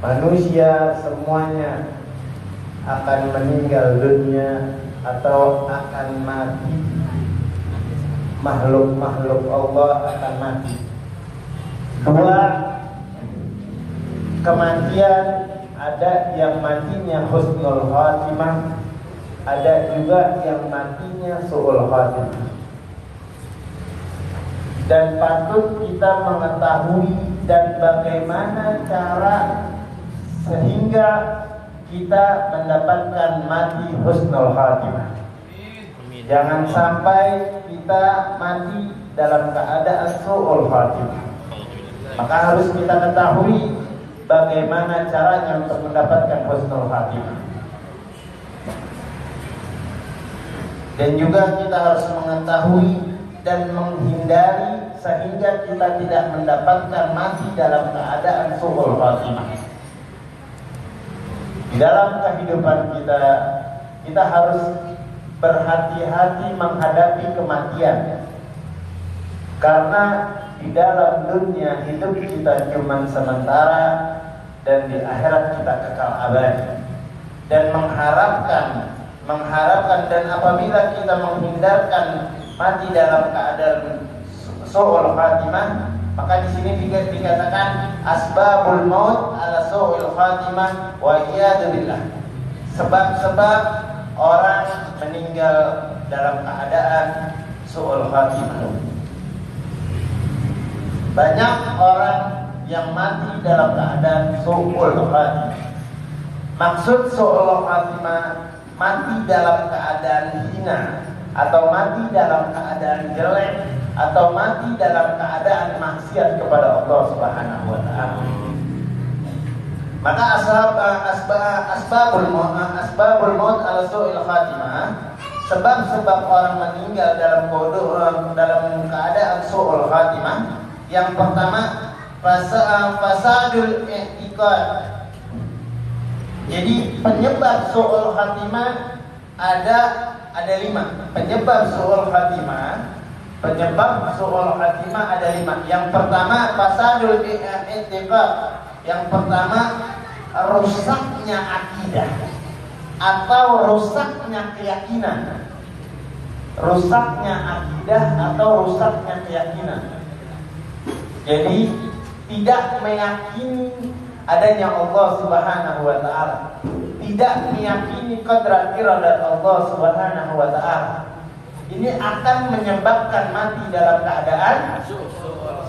Manusia semuanya akan meninggal dunia atau akan mati. Makhluk-makhluk Allah akan mati. Dua kematian, ada yang matinya husnul khatimah, ada juga yang matinya su'ul khatimah. Dan patut kita mengetahui dan bagaimana cara sehingga kita mendapatkan mati husnul khatimah. Jangan sampai kita mati dalam keadaan su'ul khatimah. Maka harus kita ketahui bagaimana caranya untuk mendapatkan husnul khatimah. Dan juga kita harus mengetahui dan menghindari sehingga kita tidak mendapatkan mati dalam keadaan su'ul khatimah. Di dalam kehidupan kita harus berhati-hati menghadapi kematian. Karena di dalam dunia hidup kita cuma sementara dan di akhirat kita kekal abadi. Dan mengharapkan dan apabila kita menghindarkan mati dalam keadaan su'ul khatimah, maka di sini dikatakan asbabul maut ala su'ul khatimah wa iyadu billah. Sebab-sebab orang meninggal dalam keadaan su'ul khatimah. Banyak orang yang mati dalam keadaan su'ul khatimah. Maksud su'ul khatimah, mati dalam keadaan hina, atau mati dalam keadaan jelek, atau mati dalam keadaan maksiat kepada Allah Subhanahu wa taala. Maka asbabul maut ala su'il khatimah, sebab-sebab orang meninggal dalam keadaan su'ul khatimah. Yang pertama, fasadul i'tiqad. Jadi penyebab su'ul khatimah ada 5. Penyebab su'ul khatimah ada 5. Yang pertama, fasadul i'tiqad. Yang pertama, rusaknya akidah atau rusaknya keyakinan. Rusaknya akidah atau rusaknya keyakinan. Jadi tidak meyakini adanya Allah Subhanahu wa taala, tidak meyakini qadar iradat Allah Subhanahu wa taala. Ini akan menyebabkan mati dalam keadaan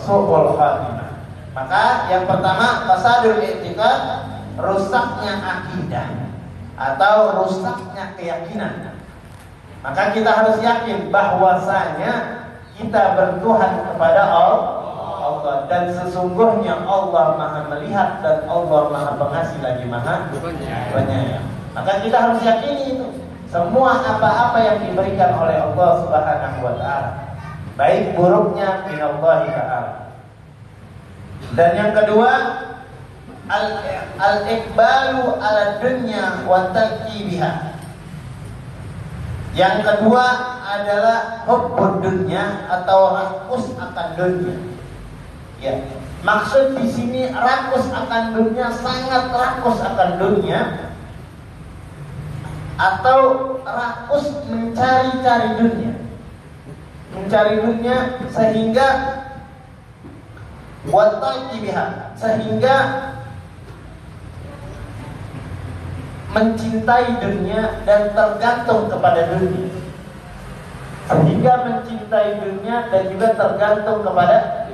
su'ul khatimah. Maka yang pertama, fasadul i'tiqad, rusaknya akidah atau rusaknya keyakinan. Maka kita harus yakin bahwasanya kita bertuhan kepada Allah, dan sesungguhnya Allah Maha melihat dan Allah Maha pengasih lagi Maha penyayang. Maka kita harus yakini itu. Semua apa-apa yang diberikan oleh Allah Subhanahu wa taala, baik buruknya minallahi ta'ala. Dan yang kedua, al-iqbalu ala dunya wa tarkibiha. Yang kedua adalah hubbud dunya atau rakus akan dunia. Ya, maksud di sini rakus akan dunia, sangat rakus akan dunia, atau rakus mencari-cari dunia, sehingga wattaqibiha, sehingga mencintai dunia dan tergantung kepada dunia, sehingga mencintai dunia dan juga tergantung kepada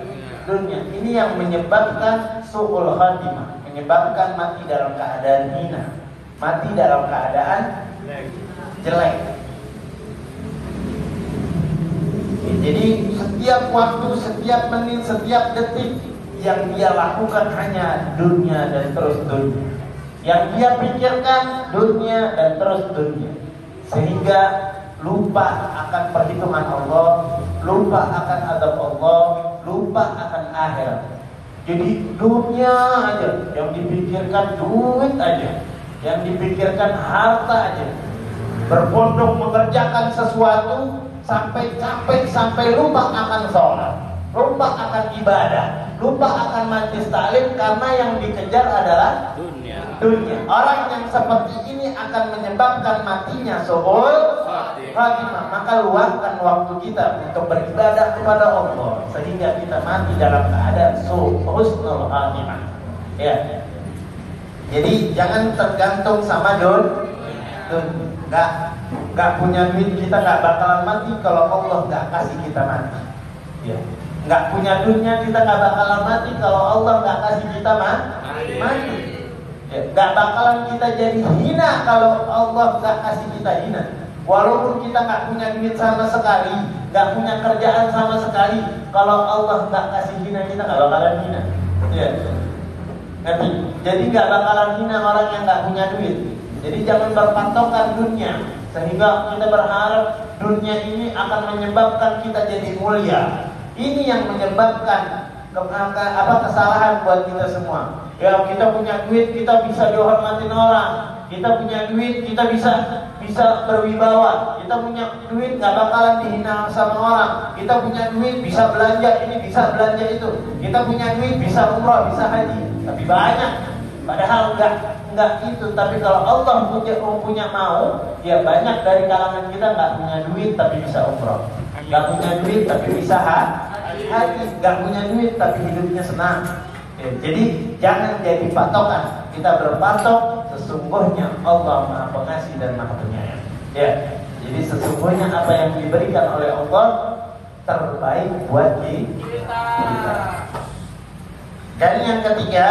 dunia. Ini yang menyebabkan su'ul khatimah, menyebabkan mati dalam keadaan hina, mati dalam keadaan jelek. Jadi setiap waktu, setiap menit, setiap detik yang dia lakukan hanya dunia dan terus dunia. Yang dia pikirkan dunia dan terus dunia, sehingga lupa akan perhitungan Allah, lupa akan azab Allah, lupa akan akhirat. Jadi dunia aja yang dipikirkan, duit aja yang dipikirkan, harta aja. Berbondong mengerjakan sesuatu sampai capek, sampai lupa akan sholat, lupa akan ibadah. lupa akan majelis taklim karena yang dikejar adalah dunia. Orang yang seperti ini akan menyebabkan matinya su'ul khatimah. Maka luangkan waktu kita untuk beribadah kepada Allah sehingga kita mati dalam keadaan husnul khatimah. Ya. Jadi jangan tergantung sama nggak punya duit, kita nggak bakalan mati kalau Allah nggak kasih kita mati. Ya. Nggak punya dunia, kita nggak bakalan mati kalau Allah nggak kasih kita mati. Ya. Nggak bakalan kita jadi hina kalau Allah nggak kasih kita hina. Walaupun kita nggak punya duit sama sekali, nggak punya kerjaan sama sekali, kalau Allah nggak kasih hina kita nggak bakalan hina. Ya. Jadi nggak bakalan hina orang yang nggak punya duit. Jadi jangan berpatokan dunia sehingga kita berharap dunia ini akan menyebabkan kita jadi mulia. Ini yang menyebabkan kesalahan buat kita semua. Ya, kita punya duit, kita bisa dihormatin orang. Kita punya duit, kita bisa berwibawa. Kita punya duit, nggak bakalan dihina sama orang. Kita punya duit, bisa belanja ini, bisa belanja itu. Kita punya duit, bisa umrah, bisa haji. Tapi banyak, padahal enggak itu. Tapi kalau Allah punya mau, ya banyak dari kalangan kita nggak punya duit tapi bisa umrah, nggak punya duit tapi bisa haji, nggak punya duit tapi hidupnya senang. Ya, jadi jangan jadi patokan. Kita berpatok sesungguhnya Allah Maha Pengasih dan Maha Penyayang. Ya, jadi sesungguhnya apa yang diberikan oleh Allah terbaik buat kita. Dan yang ketiga,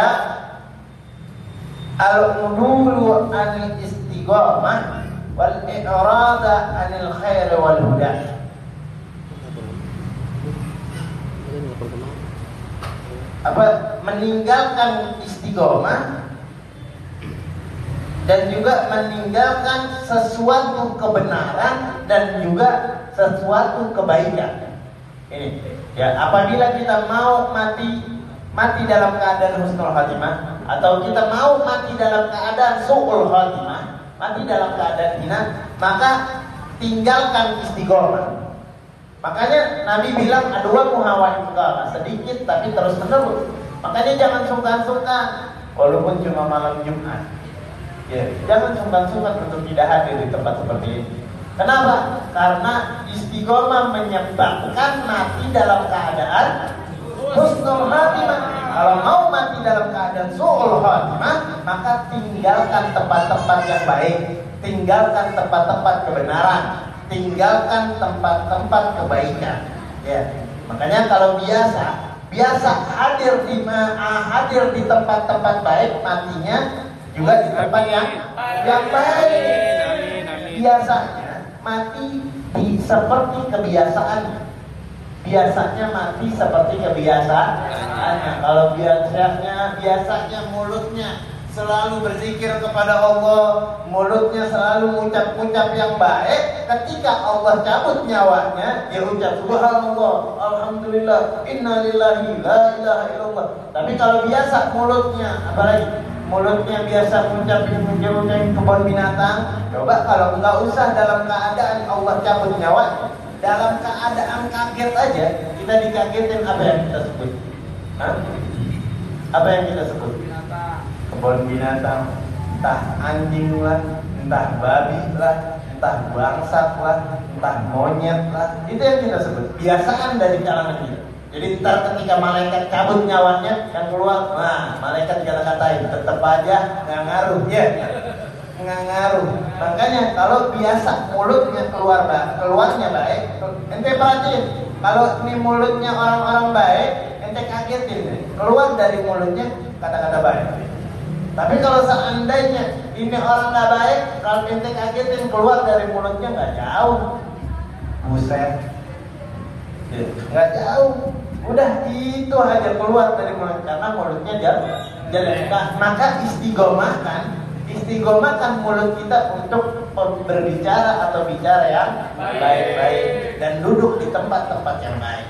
al-udulu anil istiqamah wal i'rada anil khair wal huda. Meninggalkan istiqamah dan juga meninggalkan sesuatu kebenaran dan juga sesuatu kebaikan. Ini ya, apabila kita mau mati dalam keadaan husnul khatimah, atau kita mau mati dalam keadaan su'ul khatimah, mati dalam keadaan hina, maka tinggalkan istiqomah. Makanya Nabi bilang adwa muhawan sedikit tapi terus menerus. Makanya jangan sungkan-sungkan walaupun cuma malam Jumat. Ya, jangan sungkan-sungkan untuk tidak hadir di tempat seperti ini. Kenapa? Karena istiqomah menyebabkan mati dalam keadaan husnul khatimah. Kalau mau mati dalam keadaan su'ul khatimah, maka tinggalkan tempat-tempat yang baik, tinggalkan tempat-tempat kebenaran, tinggalkan tempat-tempat kebaikan. Ya, makanya kalau biasa hadir di tempat-tempat baik, matinya juga di tempat yang baik. Biasanya mati seperti kebiasaan. Biasanya mati seperti kebiasaannya. Kalau biasanya mulutnya selalu berzikir kepada Allah, mulutnya selalu mengucap-ucap yang baik. Ketika Allah cabut nyawanya, dia ucap subhanallah, alhamdulillah, innalillahi, la ilaha illallah. Tapi kalau biasa mulutnya, apalagi mulutnya biasa mengucapin kebun binatang, coba kalau nggak usah dalam keadaan Allah cabut nyawanya, dalam keadaan kaget aja, kita dikagetin, apa yang kita sebut? Apa yang kita sebut? Kebun binatang, entah anjing lah, entah babi lah, entah bangsat lah, entah monyet lah. Itu yang kita sebut kebiasaan dari kalangan kita. Jadi ntar ketika malaikat cabut nyawanya, yang keluar, malaikat kata-katain, tetap aja nggak ngaruh, ya, nggak ngaruh. Makanya kalau biasa mulutnya keluarnya baik, ente perhatiin. Kalau ini mulutnya orang-orang baik, ente kagetin, keluar dari mulutnya kata-kata baik. Tapi kalau seandainya ini orang nggak baik, kalau ente kagetin, keluar dari mulutnya nggak jauh, buset, nggak jauh. Udah itu aja keluar dari mulut, karena mulutnya jalan. Maka istiqomahkan mulut kita untuk berbicara atau bicara yang baik-baik dan duduk di tempat-tempat yang baik.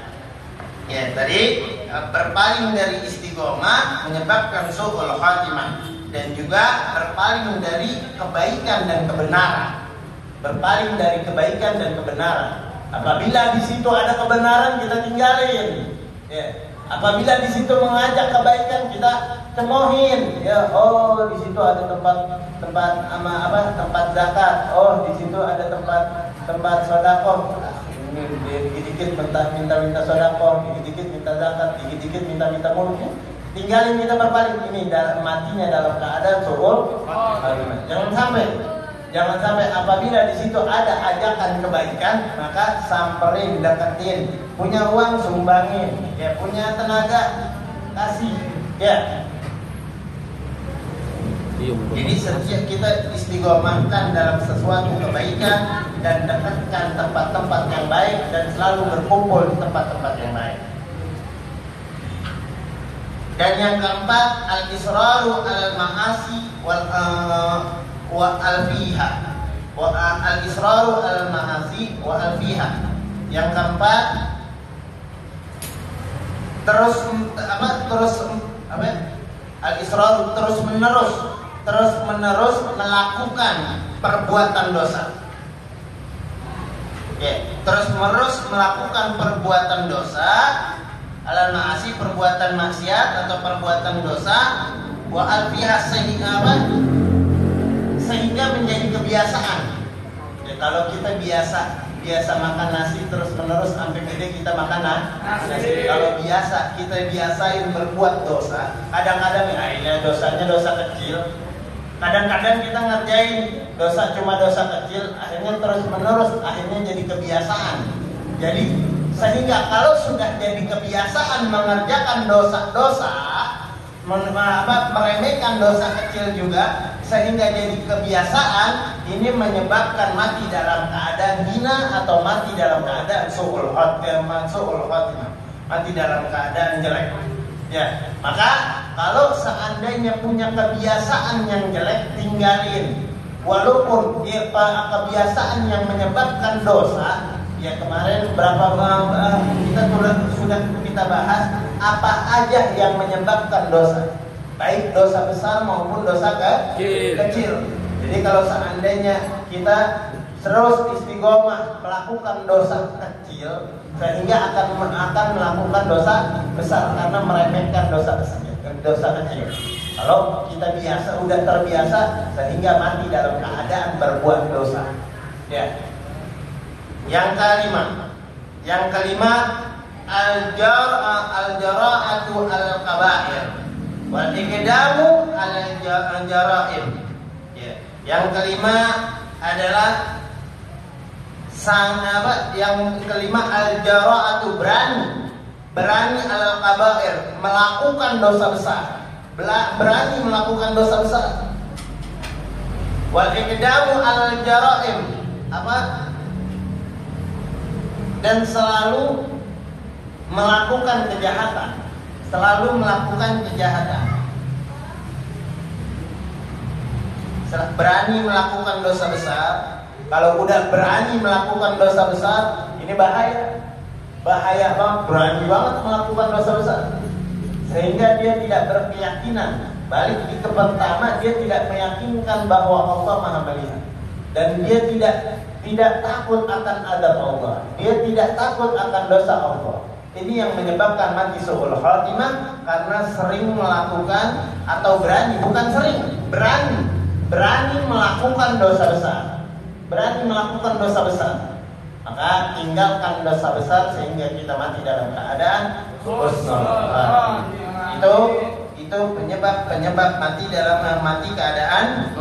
Ya, tadi berpaling dari istiqomah menyebabkan su'ul khatimah, dan juga berpaling dari kebaikan dan kebenaran. Berpaling dari kebaikan dan kebenaran. Apabila di situ ada kebenaran, kita tinggalin. Ya, Apabila di situ mengajak kebaikan, kita cemohin, ya, oh di situ ada tempat zakat, oh di situ ada tempat sedekah. Ini dikit-dikit minta sedekah, dikit-dikit minta zakat, dikit-dikit minta muluk. Tinggalin kita berbalik ini matinya dalam keadaan suul khatimah. Jangan sampai apabila di situ ada ajakan kebaikan, maka samperin, deketin. Punya uang sumbangin, ya, punya tenaga kasih, ya. Jadi setiap kita istiqomahkan dalam sesuatu kebaikan dan dekatkan tempat-tempat yang baik dan selalu berkumpul di tempat-tempat yang baik. Dan yang keempat, al-israru al-ma'asi wa al-fiha. Al-israru al-ma'asi wa al-fiha. Yang keempat, al-israru terus menerus melakukan perbuatan dosa. Terus menerus melakukan perbuatan dosa, al-ma'asi, perbuatan maksiat atau perbuatan dosa, wa al-fiha, sehingga menjadi kebiasaan. Ya, kalau kita biasa makan nasi terus menerus sampai gede kita makan nasi. Kalau kita biasain berbuat dosa, kadang-kadang ya dosanya dosa kecil. Kadang-kadang kita ngerjain dosa cuma dosa kecil, akhirnya terus menerus, akhirnya jadi kebiasaan. Jadi sehingga kalau sudah jadi kebiasaan mengerjakan dosa-dosa, meremehkan dosa kecil juga, sehingga jadi kebiasaan, ini menyebabkan mati dalam keadaan hina atau mati dalam keadaan su'ul khatimah, mati dalam keadaan jelek. Ya, maka kalau seandainya punya kebiasaan yang jelek, tinggalin. Walaupun dia kebiasaan yang menyebabkan dosa, ya kemarin kita sudah kita bahas apa aja yang menyebabkan dosa, baik dosa besar maupun dosa kecil. Jadi kalau seandainya kita terus istiqomah melakukan dosa kecil, sehingga akan melakukan dosa besar karena meremehkan dosa kecil. Kalau kita udah terbiasa sehingga mati dalam keadaan berbuat dosa. Ya. Yang kelima al-jara'atu al-kaba'ir wal iqdamu al-jara'im. Ya. Yang kelima adalah al-jara'atu, berani al-kaba'ir, melakukan dosa besar. Berani melakukan dosa besar. Wal iqdamu al-jara'im, dan selalu melakukan kejahatan, berani melakukan dosa besar. Kalau udah berani melakukan dosa besar, ini bahaya banget, berani banget melakukan dosa besar, sehingga dia tidak berkeyakinan. Balik ke pertama, dia tidak meyakinkan bahwa Allah Maha melihat, dan dia tidak takut akan azab Allah. Dia tidak takut akan dosa Allah. Ini yang menyebabkan mati su'ul khatimah, karena sering melakukan atau berani melakukan dosa besar. Maka tinggalkan dosa besar sehingga kita mati dalam keadaan husnul khatimah. Itu penyebab mati keadaan